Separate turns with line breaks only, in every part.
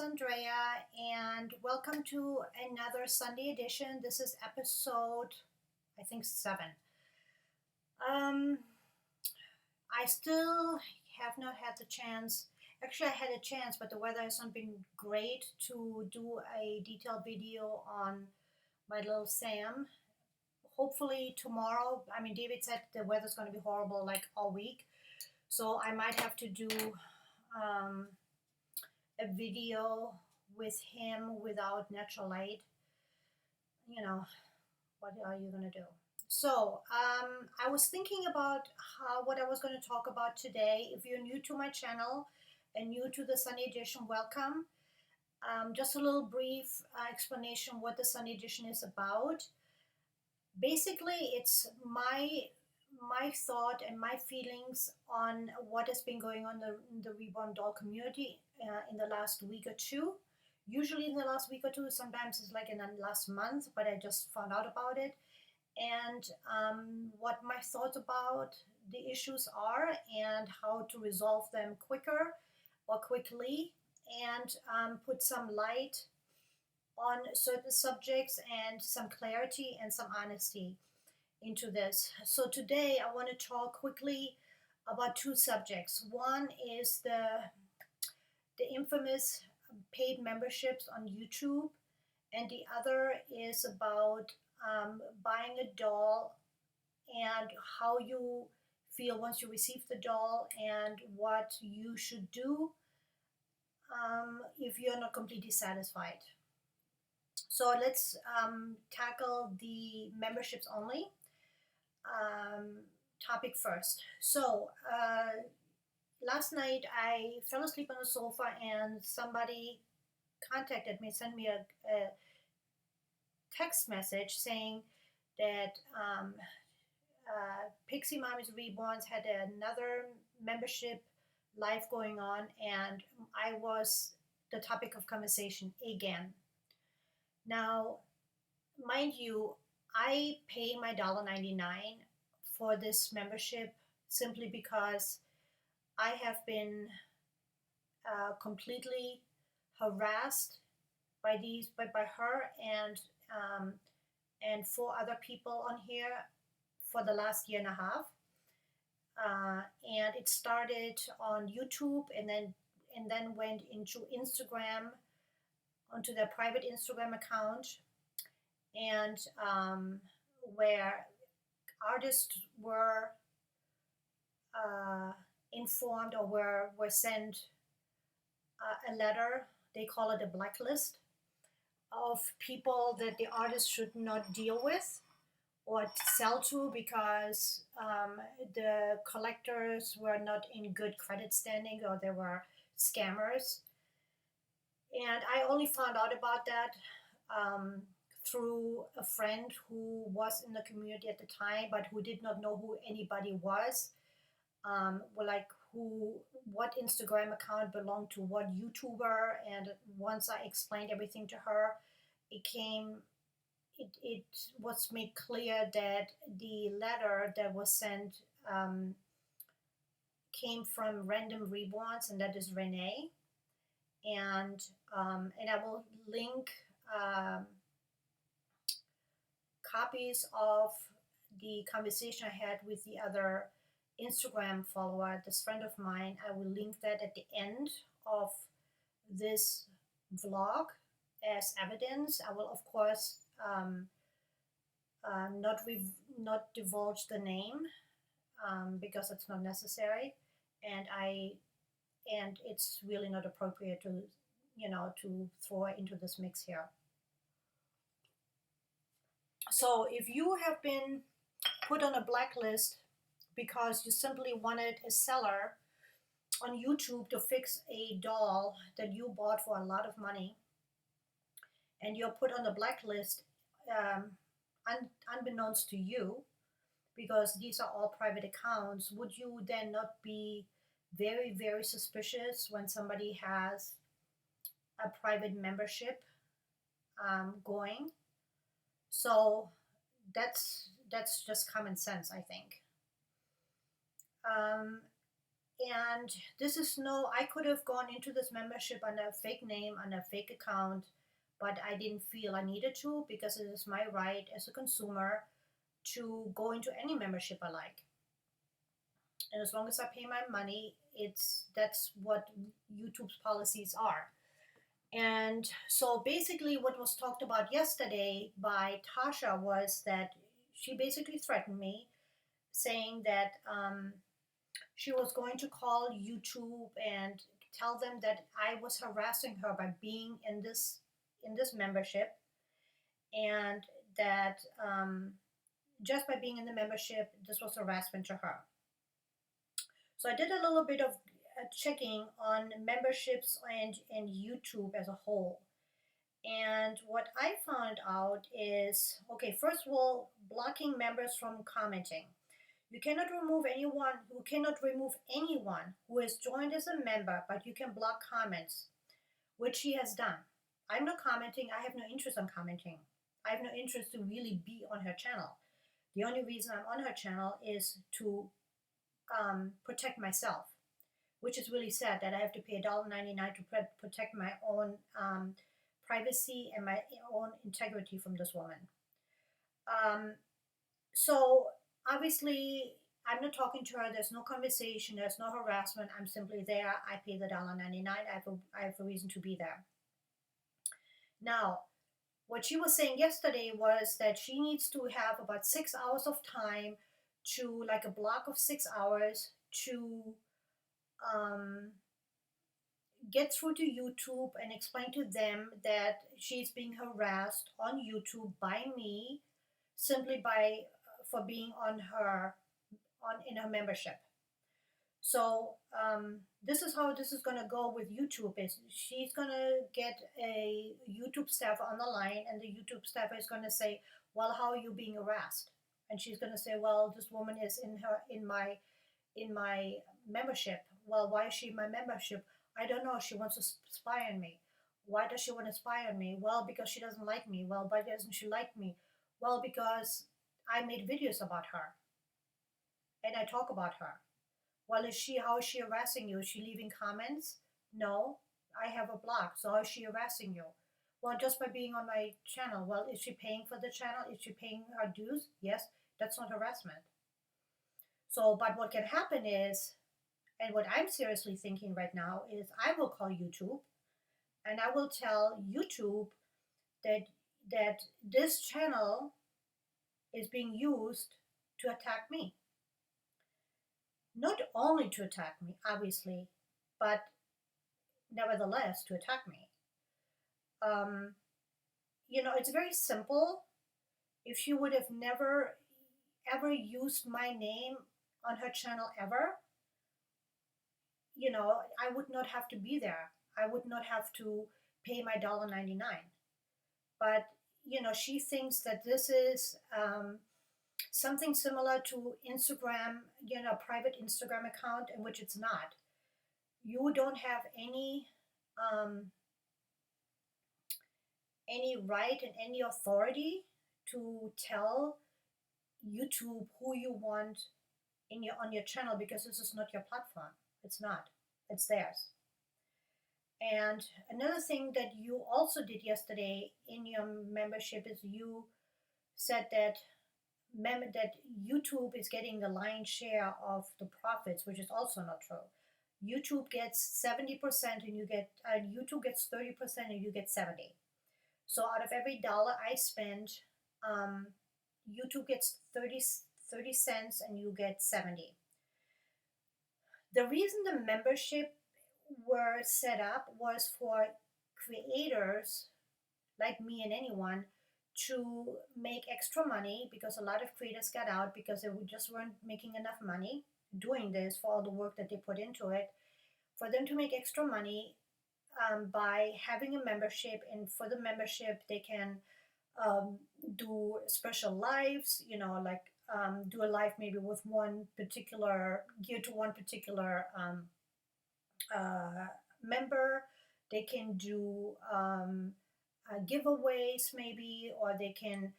Andrea, and welcome to another Sunday edition. This is episode, I think, 7. Um, I still have not had the chance. Actually, I had a chance, but the weather has not been great to do a detailed video on my little Sam. Hopefully, tomorrow. I mean, David said the weather's going to be horrible like all week, so I might have to do um, a video with him without natural light. You know, what are you gonna do? So, I was thinking about what I was going to talk about today. If you're new to my channel and new to the Sunday Edition, welcome. Just a little brief explanation what the Sunday Edition is about. Basically, it's my thought and my feelings on what has been going on in the Reborn Doll community in the last week or two. Usually in the last week or two, sometimes it's like in the last month, but I just found out about it. And what my thoughts about the issues are and how to resolve them quicker or quickly, and put some light on certain subjects and some clarity and some honesty into this. So today I want to talk quickly about two subjects. One is the infamous paid memberships on YouTube, and the other is about buying a doll and how you feel once you receive the doll and what you should do if you're not completely satisfied. So let's tackle the memberships only um, topic first. So last night I fell asleep on the sofa and somebody contacted me, sent me a text message saying that Pixie Mommies Reborns had another membership live going on, and I was the topic of conversation again. Now, mind you, I pay my $1.99 for this membership simply because I have been completely harassed by her and four other people on here for the last year and a half. And it started on YouTube and then went into Instagram, onto their private Instagram account, and where artists were informed or were sent a letter. They call it a blacklist of people that the artist should not deal with or sell to because the collectors were not in good credit standing or they were scammers. And I only found out about that through a friend who was in the community at the time, but who did not know who anybody was. Like what Instagram account belonged to what YouTuber. And once I explained everything to her, it was made clear that the letter that was sent came from Random Reborns, and that is Renee. And I will link copies of the conversation I had with the other Instagram follower, this friend of mine. I will link that at the end of this vlog as evidence. I will, of course, not divulge the name because it's not necessary, and it's really not appropriate to throw into this mix here. So if you have been put on a blacklist because you simply wanted a seller on YouTube to fix a doll that you bought for a lot of money, and you're put on the blacklist unbeknownst to you, because these are all private accounts, would you then not be very, very suspicious when somebody has a private membership going? So that's just common sense, I think. And this is no, I could have gone into this membership under a fake name, under a fake account, but I didn't feel I needed to because it is my right as a consumer to go into any membership I like. And as long as I pay my money, that's what YouTube's policies are. And so basically, what was talked about yesterday by Tasha was that she basically threatened me, saying that she was going to call YouTube and tell them that I was harassing her by being in this membership, and that just by being in the membership, this was harassment to her. So I did a little bit of checking on memberships and YouTube as a whole. And what I found out is, okay, first of all, blocking members from commenting. You cannot remove anyone who cannot remove anyone who has joined as a member, but you can block comments, which she has done. I'm not commenting. I have no interest in commenting. I have no interest to really be on her channel. The only reason I'm on her channel is to protect myself, which is really sad that I have to pay $1.99 to protect my own privacy and my own integrity from this woman. Um, so obviously, I'm not talking to her. There's no conversation. There's no harassment. I'm simply there. I pay the $1.99. I have a reason to be there. Now, what she was saying yesterday was that she needs to have about 6 hours of time to, like a block of 6 hours, to um, get through to YouTube and explain to them that she's being harassed on YouTube by me simply by for being on her on in her membership. So this is how this is going to go with YouTube. Is she's going to get a YouTube staffer on the line, and the YouTube staffer is going to say, "Well, how are you being harassed?" And she's going to say, "Well, this woman is in my membership." Well, why is she in my membership? I don't know. She wants to spy on me. Why does she want to spy on me? Well, because she doesn't like me. Well, why doesn't she like me? Well, because I made videos about her and I talk about her. Well, is she? How is she harassing you? Is she leaving comments? No, I have a block. So how is she harassing you? Well, just by being on my channel. Well, is she paying for the channel? Is she paying her dues? Yes, that's not harassment. So, but what can happen is, and what I'm seriously thinking right now is, I will call YouTube and I will tell YouTube that this channel is being used to attack me. Not only to attack me, obviously, but nevertheless to attack me. Um, it's very simple. If she would have never ever used my name on her channel ever, I would not have to be there. I would not have to pay my $1.99. But she thinks that this is something similar to Instagram, a private Instagram account, in which it's not. You don't have um, any right and any authority to tell YouTube who you want on your channel, because this is not your platform. It's not. It's theirs. And another thing that you also did yesterday in your membership is you said that that YouTube is getting the lion's share of the profits, which is also not true. YouTube gets 70% and YouTube gets 30% and you get 70. So out of every dollar I spend, YouTube gets 30 cents and you get 70. The reason the membership were set up was for creators like me and anyone to make extra money, because a lot of creators got out because they just weren't making enough money doing this for all the work that they put into it. For them to make extra money by having a membership, and for the membership they can do special lives, like do a live maybe with one particular, geared to one particular member. They can do giveaways maybe, or they can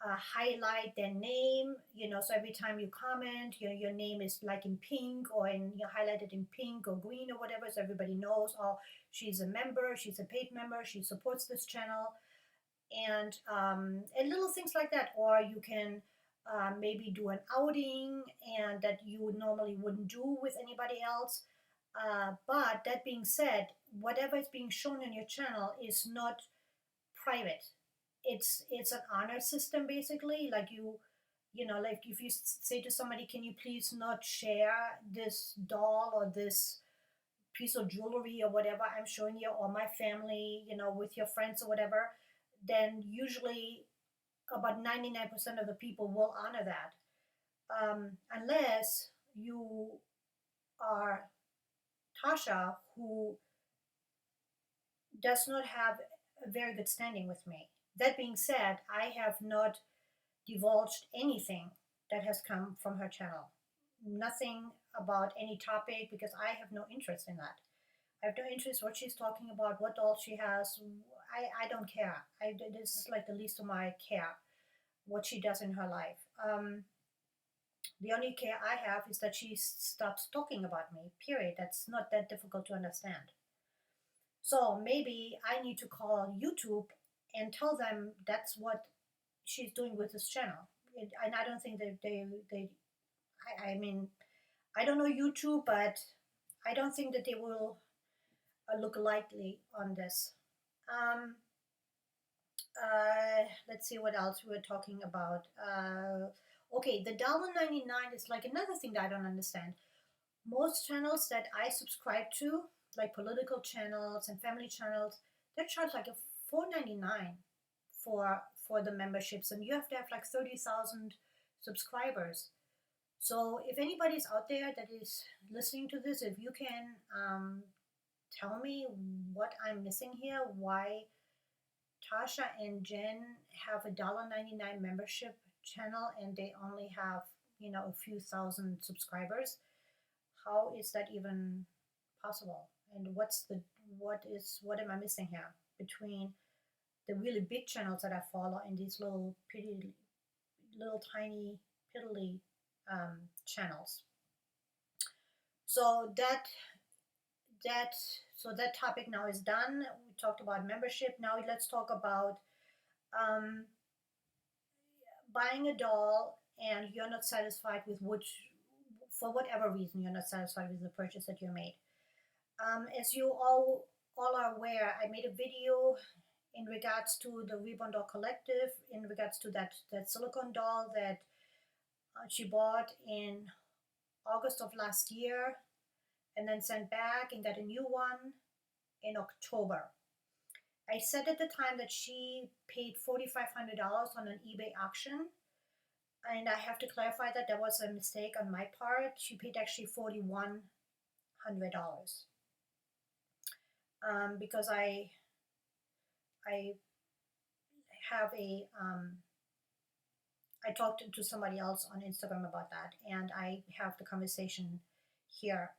highlight their name, so every time you comment, your name is like in pink or highlighted in pink or green or whatever, so everybody knows, oh, she's a member, she's a paid member, she supports this channel, and little things like that. Or you can maybe do an outing and that you would normally wouldn't do with anybody else. But that being said, whatever is being shown on your channel is not private. It's an honor system, basically. Like like if you say to somebody, can you please not share this doll or this piece of jewelry or whatever I'm showing you, or my family, with your friends or whatever, then usually about 99% of the people will honor that. Unless you are Tasha, who does not have a very good standing with me. That being said, I have not divulged anything that has come from her channel. Nothing about any topic, because I have no interest in that. I have no interest what she's talking about, what doll she has. I don't care. This is like the least of my care, what she does in her life. The only care I have is that she stops talking about me, period. That's not that difficult to understand. So maybe I need to call YouTube and tell them that's what she's doing with this channel. And I don't think that I mean, I don't know YouTube, but I don't think that they will look lightly on this. Um, let's see what else we were talking about. Okay, the $1.99 is like another thing that I don't understand. Most channels that I subscribe to, like political channels and family channels, they charge like a $4.99 for the memberships, and you have to have like 30,000 subscribers. So if anybody's out there that is listening to this, if you can tell me what I'm missing here, why Tasha and Jen have a $1.99 membership channel and they only have, a few thousand subscribers. How is that even possible? And what am I missing here between the really big channels that I follow and these little pretty, little tiny piddly channels? So that that topic now is done. We talked about membership. Now let's talk about um, buying a doll and you're not satisfied with for whatever reason, you're not satisfied with the purchase that you made. As you all are aware, I made a video in regards to the Reborn Doll Collective, in regards to that silicone doll that she bought in August of last year and then sent back and got a new one in October. I said at the time that she paid $4,500 on an eBay auction, and I have to clarify that that was a mistake on my part. She paid actually $4,100 because I have I talked to somebody else on Instagram about that, and I have the conversation here.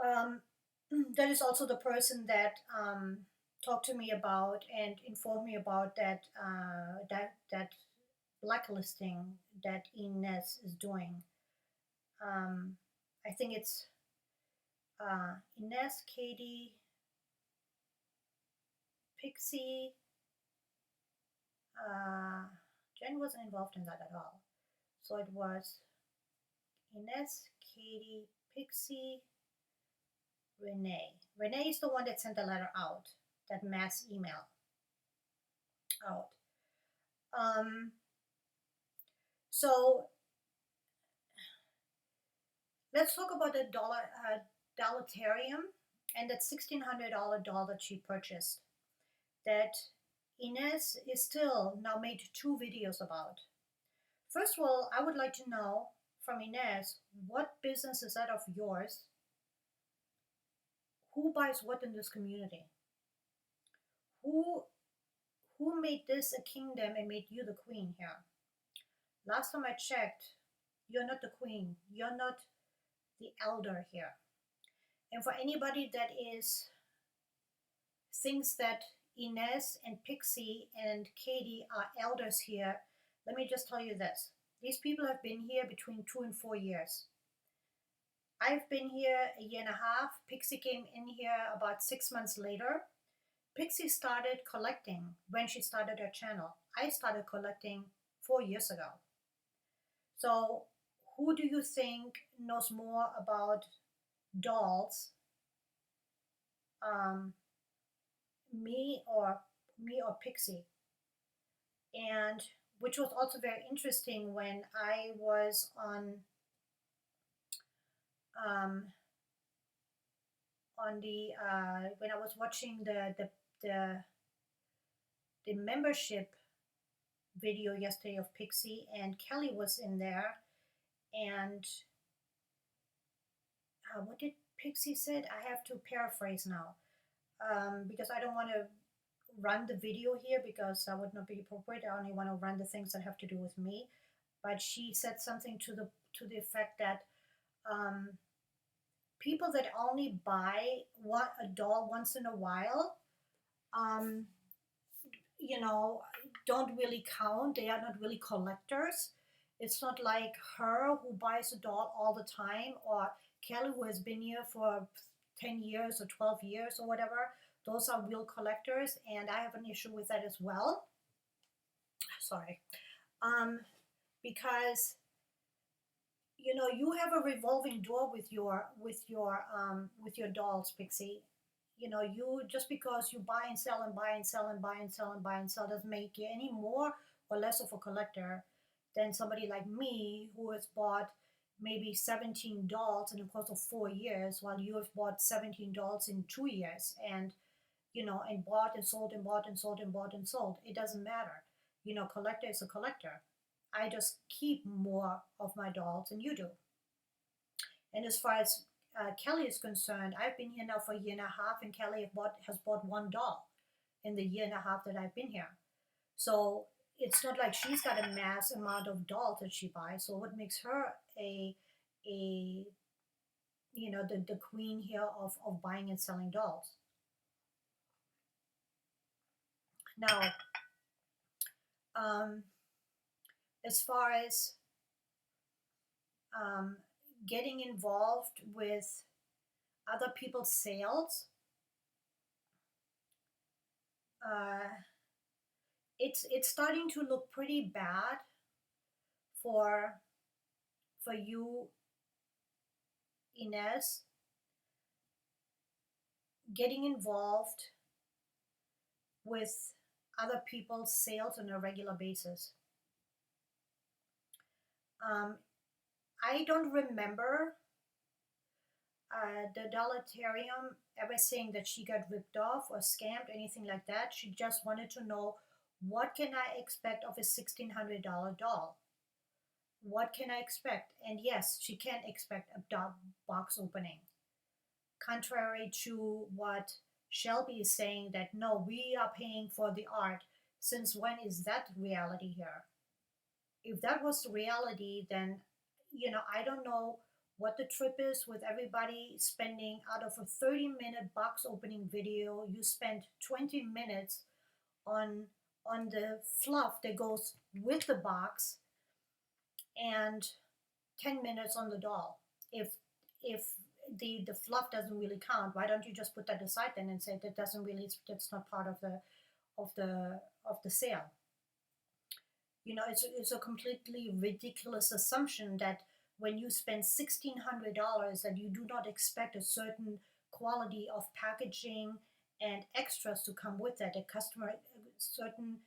That is also the person that talked to me about and informed me about that blacklisting that Ines is doing. I think it's Ines, Katie, Pixie. Jen wasn't involved in that at all. So it was Ines, Katie, Pixie, Renee. Renee is the one that sent the letter out, that mass email out. So let's talk about the Dollarium and that $1,600 doll that she purchased, that Ines is still now made 2 videos about. First of all, I would like to know from Ines, what business is that of yours? Who buys what in this community? Who made this a kingdom and made you the queen here? Last time I checked, you're not the queen. You're not the elder here. And for anybody that thinks that Ines and Pixie and Katie are elders here, Let me just tell you this. These people have been here between 2 and 4 years. I've been here a year and a half. Pixie came in here about 6 months later. Pixie started collecting when she started her channel. I started collecting 4 years ago. So, who do you think knows more about dolls, um, me or Pixie? And which was also very interesting when I was um, on the when I was watching the the membership video yesterday of Pixie, and Kelly was in there, and what did Pixie said? I have to paraphrase now, because I don't want to run the video here because that would not be appropriate. I only want to run the things that have to do with me. But she said something to the effect that um, people that only buy a doll once in a while, um, you know, don't really count. They are not really collectors. It's not like her who buys a doll all the time, or Kelly who has been here for 10 years or 12 years or whatever. Those are real collectors, and I have an issue with that as well. Sorry. Um, because you have a revolving door with your dolls, Pixie. You just because you buy and sell and buy and sell and buy and sell and buy and sell doesn't make you any more or less of a collector than somebody like me who has bought maybe 17 dolls in the course of 4 years, while you have bought 17 dolls in 2 years, and bought and sold and bought and sold and bought and sold. It doesn't matter. Collector is a collector. I just keep more of my dolls than you do. And as far as Kelly is concerned, I've been here now for a year and a half, and Kelly has bought one doll in the year and a half that I've been here. So it's not like she's got a mass amount of dolls that she buys. So what makes her a the queen here of buying and selling dolls? Now, um, as far as um, getting involved with other people's sales, uh, it's starting to look pretty bad for you, Inez, getting involved with other people's sales on a regular basis. I don't remember the Dollatarium ever saying that she got ripped off or scammed, anything like that. She just wanted to know, what can I expect of a $1,600 doll? What can I expect? And yes, she can expect a box opening. Contrary to what Shelby is saying, that no, we are paying for the art. Since when is that reality here? If that was the reality, then I don't know what the trip is with everybody spending, out of a 30-minute box opening video, you spend 20 minutes on the fluff that goes with the box and 10 minutes on the doll. If the fluff doesn't really count, why don't you just put that aside then and say that's not part of the sale? It's a completely ridiculous assumption that when you spend $1,600 that you do not expect a certain quality of packaging and extras to come with that. A certain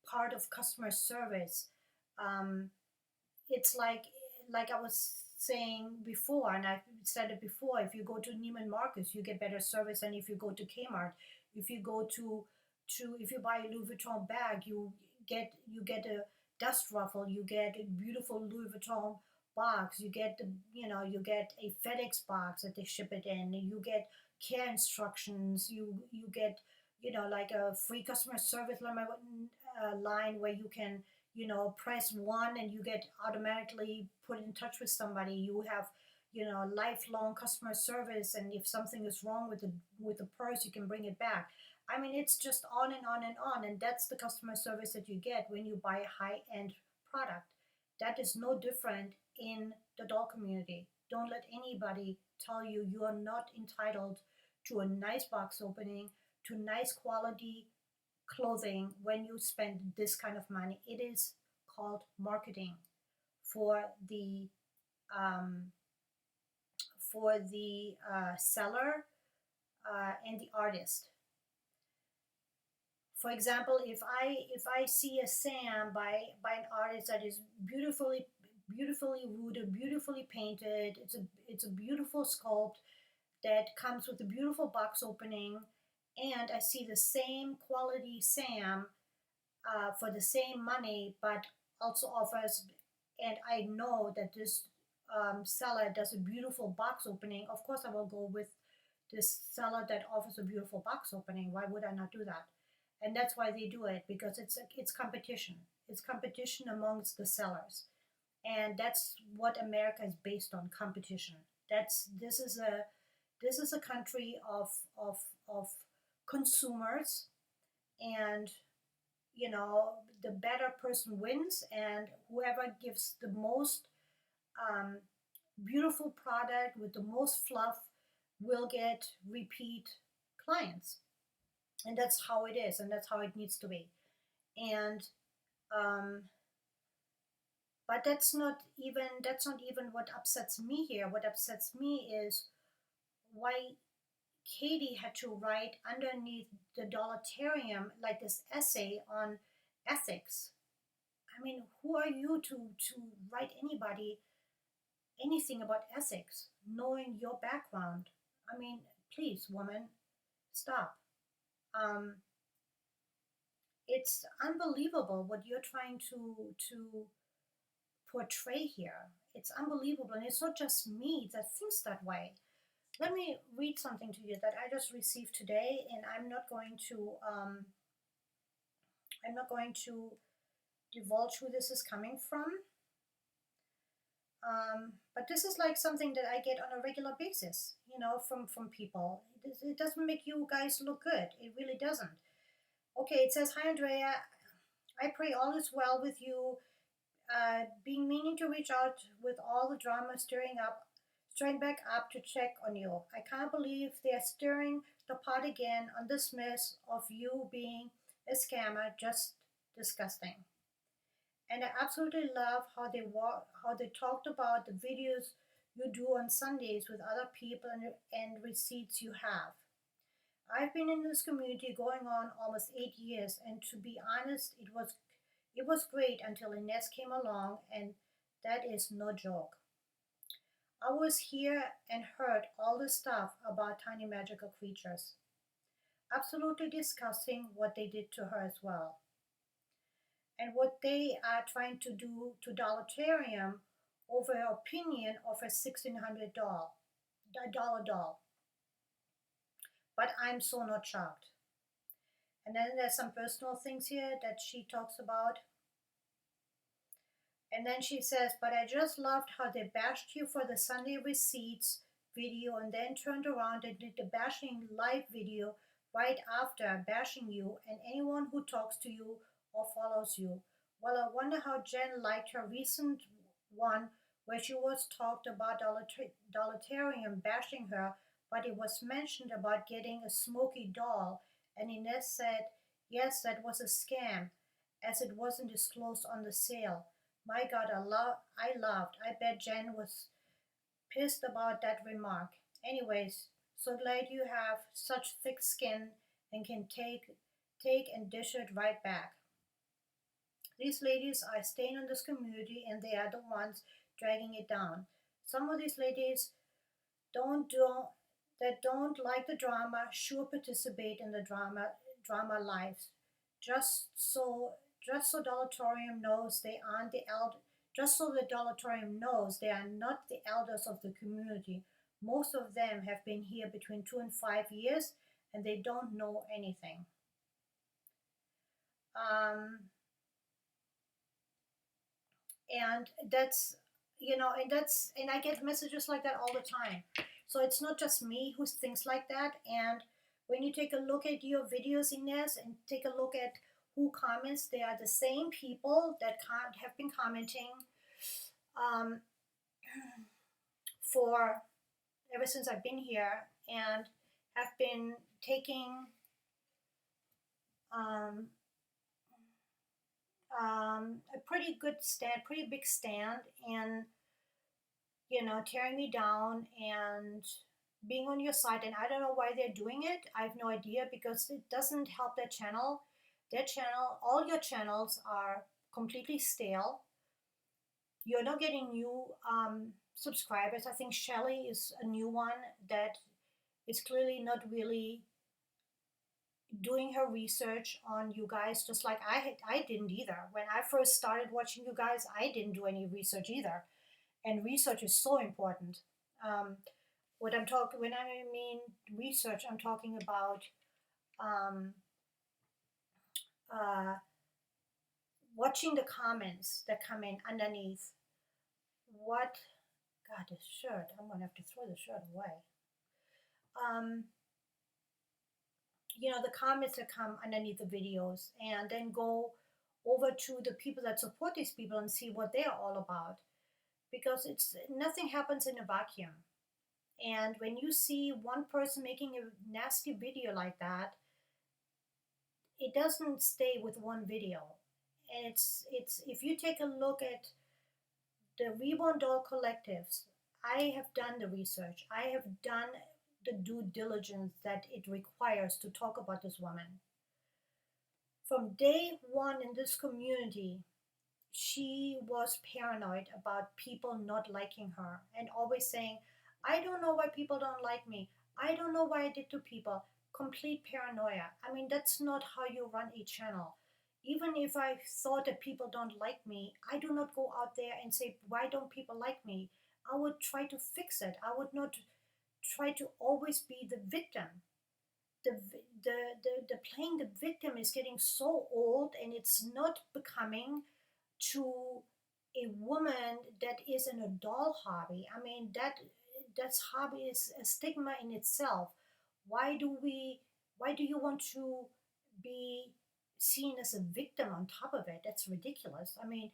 part of customer service. It's like I was saying before, and I've said it before. If you go to Neiman Marcus, you get better service than if you go to Kmart. If you go to if you buy a Louis Vuitton bag, you get a dust ruffle, you get a beautiful Louis Vuitton box, you get you get a FedEx box that they ship it in, you get care instructions, you get like a free customer service line where you can press one and you get automatically put in touch with somebody. You have lifelong customer service, and if something is wrong with the purse, you can bring it back. I mean, it's just on and on and on, and that's the customer service that you get when you buy a high-end product. That is no different in the doll community. Don't let anybody tell you you are not entitled to a nice box opening, to nice quality clothing when you spend this kind of money. It is called marketing for the um, seller and the artist. For example, if I see a Sam by an artist that is beautifully rooted, beautifully painted, it's a beautiful sculpt that comes with a beautiful box opening, and I see the same quality Sam for the same money, but also offers, and I know that this seller does a beautiful box opening. Of course, I will go with this seller that offers a beautiful box opening. Why would I not do that? And that's why they do it, because it's competition. It's competition amongst the sellers, and that's what America is based on: competition. That's this is a country of consumers, and the better person wins, and whoever gives the most um, beautiful product with the most fluff will get repeat clients. And that's how it is, and that's how it needs to be. And um, but that's not even what upsets me here. What upsets me is why Katie had to write underneath the Dollotarium like this essay on ethics. I mean, who are you to write anybody anything about ethics, knowing your background? I mean, please, woman, stop. Um, it's unbelievable what you're trying to portray here. It's unbelievable, and it's not just me that thinks that way. Let me read something to you that I just received today, and I'm not going to divulge who this is coming from. But this is like something that I get on a regular basis, from people. It doesn't make you guys look good. It really doesn't. Okay, it says, "Hi, Andrea. I pray all is well with you. Being meaning to reach out with all the drama stirring back up to check on you. I can't believe they're stirring the pot again on this mess of you being a scammer. Just disgusting. And I absolutely love how they talked about the videos you do on Sundays with other people and receipts you have. I've been in this community going on almost 8 years, and to be honest, it was great until Ines came along, and that is no joke. I was here and heard all the stuff about tiny magical creatures. Absolutely disgusting what they did to her as well. And what they are trying to do to Dollotarium over her opinion of a $1,600 doll. But I'm so not shocked. And then there's some personal things here that she talks about. And then she says, "But I just loved how they bashed you for the Sunday receipts video and then turned around and did the bashing live video right after bashing you and anyone who talks to you or follows you. Well, I wonder how Jen liked her recent one where she was talked about Dollotarium bashing her, but it was mentioned about getting a smoky doll, and Ines said, yes, that was a scam, as it wasn't disclosed on the sale. My God, I laughed. I bet Jen was pissed about that remark. Anyways, so glad you have such thick skin and can take and dish it right back. These ladies are staying in this community and they are the ones dragging it down. Some of these ladies don't do that don't like the drama sure participate in the drama lives. Just so just so Dollatorium knows they aren't the elder just so the Dollatorium knows they are not the elders of the community. Most of them have been here between 2 and 5 years and they don't know anything. Um, and that's and I get messages like that all the time. So it's not just me who thinks like that, and When you take a look at your videos, Ines, and take a look at who comments, they are the same people that have been commenting um, for ever since I've been here, and have been taking um, a pretty good stand, pretty big stand, and tearing me down and being on your side. And I don't know why they're doing it. I have no idea, because it doesn't help their channel. Their channel, all your channels are completely stale. You're not getting new subscribers. I think Shelly is a new one that is clearly not really doing her research on you guys, just like I didn't either. When I first started watching you guys, I didn't do any research either, and research is so important. Um, what I'm talking when I mean research, I'm talking about um, uh, watching the comments that come in underneath. What? God, this shirt! I'm gonna have to throw the shirt away. Um, the comments that come underneath the videos, and then go over to the people that support these people and see what they're all about, because it's nothing happens in a vacuum. And when you see one person making a nasty video like that, it doesn't stay with one video. And it's if you take a look at the Reborn Doll collectives, I have done the research. I have done the due diligence that it requires to talk about this woman. From day one in this community, she was paranoid about people not liking her and always saying, I don't know why people don't like me. I don't know why I did to people. Complete paranoia. I mean, that's not how you run a channel. Even if I thought that people don't like me, I do not go out there and say, why don't people like me? I would try to fix it. I would not try to always be the victim. The playing the victim is getting so old, and it's not becoming to a woman that is in a doll hobby. I mean, that's hobby is a stigma in itself. Why do we? Why do you want to be seen as a victim on top of it? That's ridiculous. I mean,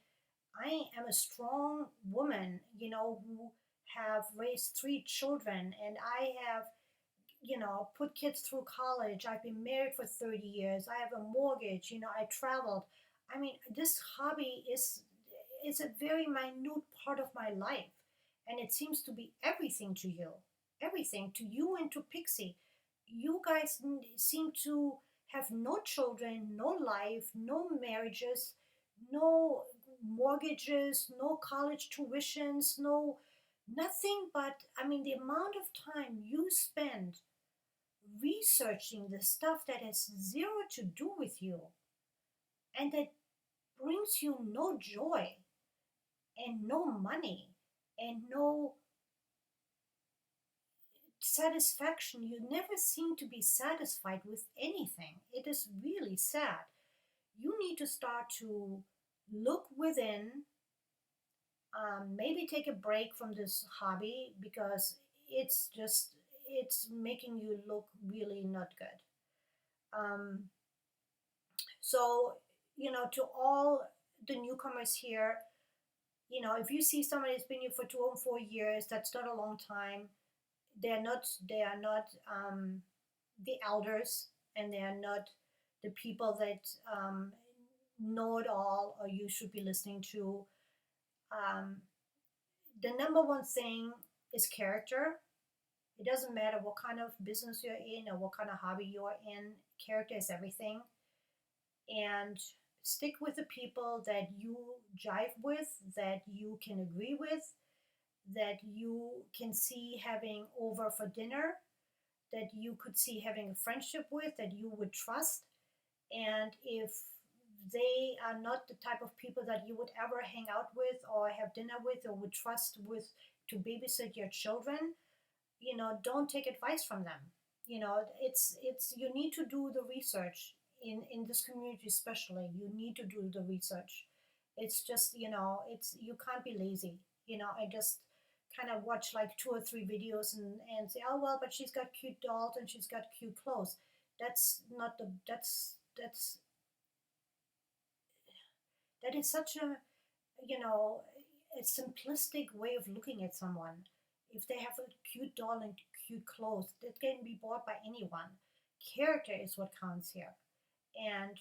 I am a strong woman, who have raised 3 children, and I have put kids through college. I've been married for 30 years. I have a mortgage. I traveled. I mean, this hobby is a very minute part of my life, and it seems to be everything to you. Everything to you and to Pixie. You guys seem to have no children, no life, no marriages, no mortgages, no college tuitions, no nothing. But I mean, the amount of time you spend researching the stuff that has zero to do with you and that brings you no joy and no money and no satisfaction. You never seem to be satisfied with anything. It is really sad. You need to start to look within, maybe take a break from this hobby, because it's making you look really not good. um, So, to all the newcomers here, if you see somebody that's been here for 2 or 4 years, that's not a long time. They are not the elders, and they are not the people that know it all or you should be listening to. Um, the number one thing is character. It doesn't matter what kind of business you're in or what kind of hobby you're in. Character is everything. And stick with the people that you jive with, that you can agree with, that you can see having over for dinner, that you could see having a friendship with, that you would trust. And if they are not the type of people that you would ever hang out with or have dinner with or would trust with to babysit your children, don't take advice from them. It's you need to do the research in this community, especially. You need to do the research. It's just, it's you can't be lazy. I just kind of watch like 2 or 3 videos and say, oh well, but she's got cute dolls and she's got cute clothes. That's not the that is such a, you know, a simplistic way of looking at someone. If they have a cute doll and cute clothes, that can be bought by anyone. Character is what counts here. And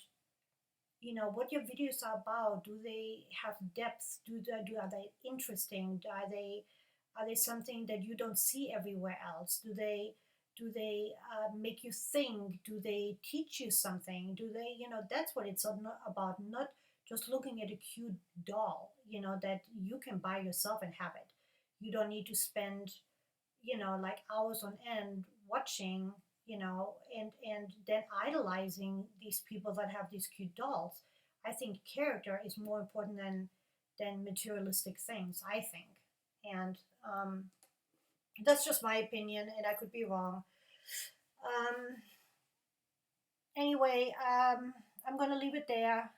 what your videos are about. Do they have depth? Are they interesting? Are they something that you don't see everywhere else? Do they make you think? Do they teach you something? Do they, that's what it's about. Not just looking at a cute doll, that you can buy yourself and have it. You don't need to spend, like hours on end watching, and then idolizing these people that have these cute dolls. I think character is more important than materialistic things, I think. And that's just my opinion, and I could be wrong. Um, anyway, I'm gonna leave it there.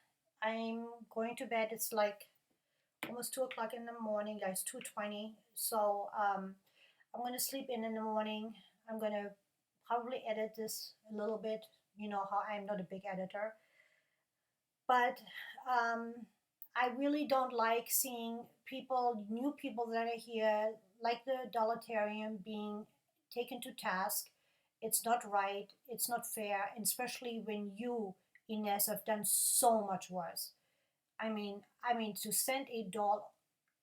I'm going to bed. It's like almost 2 o'clock in the morning. Like it's 2:20. So I'm gonna sleep in the morning. I'm gonna probably edit this a little bit. You know how I'm not a big editor, but um, I really don't like seeing new people that are here, like the Dolitarian, being taken to task. It's not right. It's not fair, and especially when you, Ines, have done so much worse. I mean, to send a doll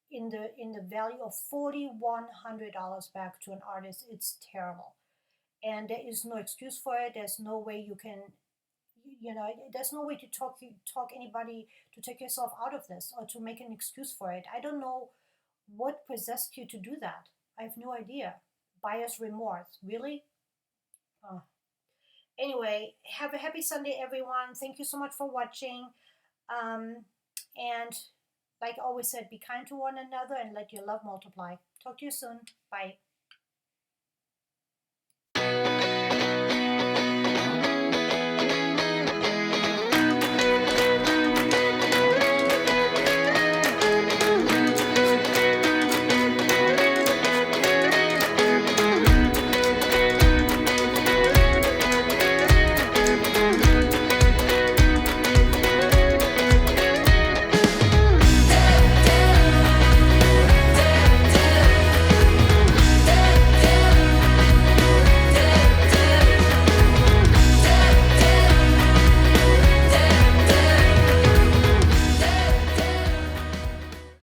in the value of $4,100 back to an artist, it's terrible, and there is no excuse for it. There's no way you can, there's no way to talk anybody to take yourself out of this or to make an excuse for it. I don't know what possessed you to do that. I have no idea. Buyer's remorse, really? Oh. Anyway, have a happy Sunday, everyone. Thank you so much for watching. Um, and like I always said, be kind to one another and let your love multiply. Talk to you soon. Bye.